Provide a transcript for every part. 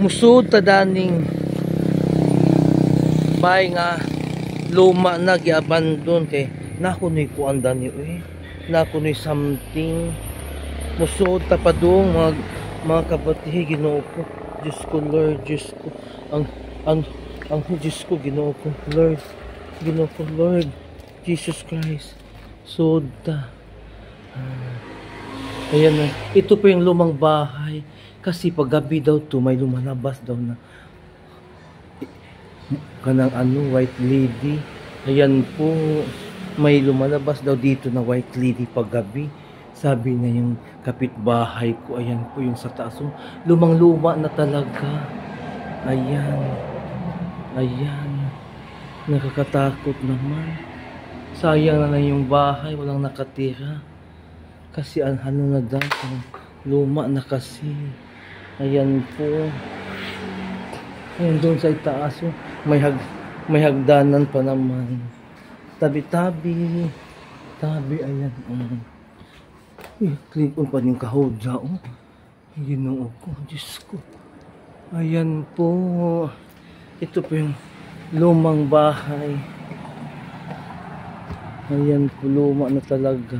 Musud ta daning bay nga luma na giabandon kay nakunoy kuan dani nakunoy something. Musud ta padung mga kabatihi Ginoo ko. Diyos ko Lord, Diyos ko ang Diyos ko Ginoo ko Lord, Ginoo ko Lord Jesus Christ. Sud ta. Ayan na. Ito po yung lumang bahay. Kasi pag gabi daw to may lumalabas daw na kanang white lady. Ayan po, may lumalabas daw dito na white lady pag gabi. Sabi na yung kapitbahay ko. Ayan po yung sa taas. So, lumang luma na talaga. Ayan. Ayan. Nakakatakot naman. Sayang na yung bahay. Walang nakatira. Kasi ano na daw. Luma na kasi. Ayan po. Ayan doon sa itaas. May hagdanan pa naman. Tabi-tabi. Tabi, ayan. Click on pa yung kahodya. Ginoo ko. Diyos ko. Ayan po. Ito po yung lumang bahay. Ayan po. Luma na talaga.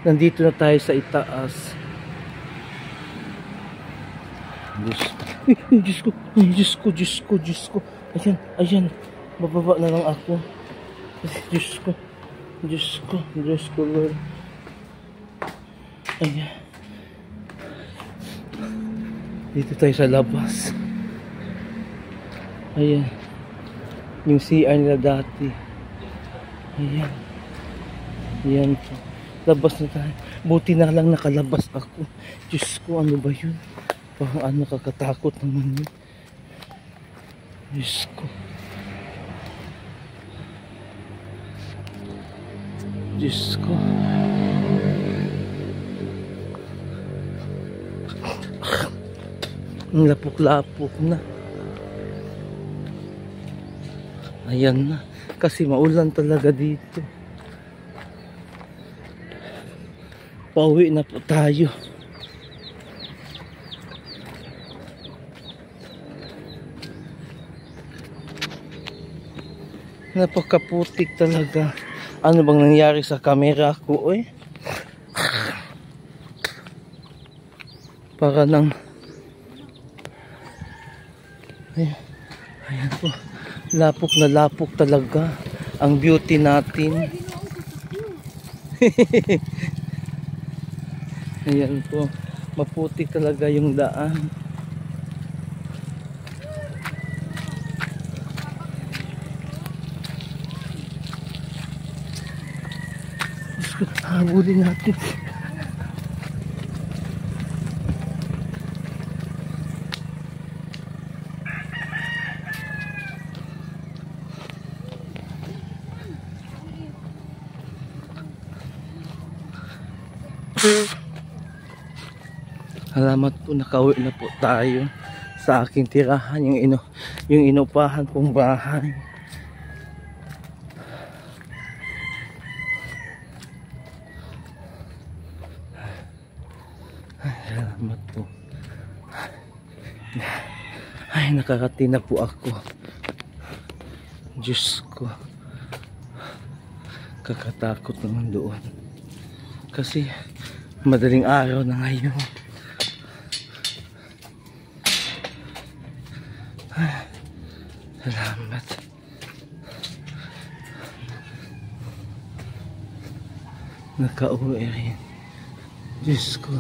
Nandito na tayo sa itaas. Diyos ko, Diyos ko, Diyos ko, Diyos ko. Ayan, ayan. Bababa na lang ako. Diyos ko, Diyos ko, Diyos ko, Lord. Ayan. Dito tayo sa labas. Ayan. Yung CR nila dati. Ayan. Ayan po. Labas na tayo. Buti na lang nakalabas ako. Diyos ko, ano ba yun? Parang nakakatakot naman yun. Diyos ko. Diyos ko. Ang lapok-lapok na. Ayan na. Kasi maulan talaga dito. Pauwi na po tayo. Napakaputik talaga. Ano bang nangyari sa camera ko, Para nang ayan po. Lapok na lapok talaga ang beauty natin. Ayan po. Maputik talaga yung daan. Habulin natin. Salamat po, nakauwi na po tayo sa aking tirahan, yung inupahan pong bahay. Salamat po. Ay, nakarating na po ako. Diyos ko. Kakatakot naman doon. Kasi madaling araw na ngayon. Salamat. Nakauwi rin. Diyos ko.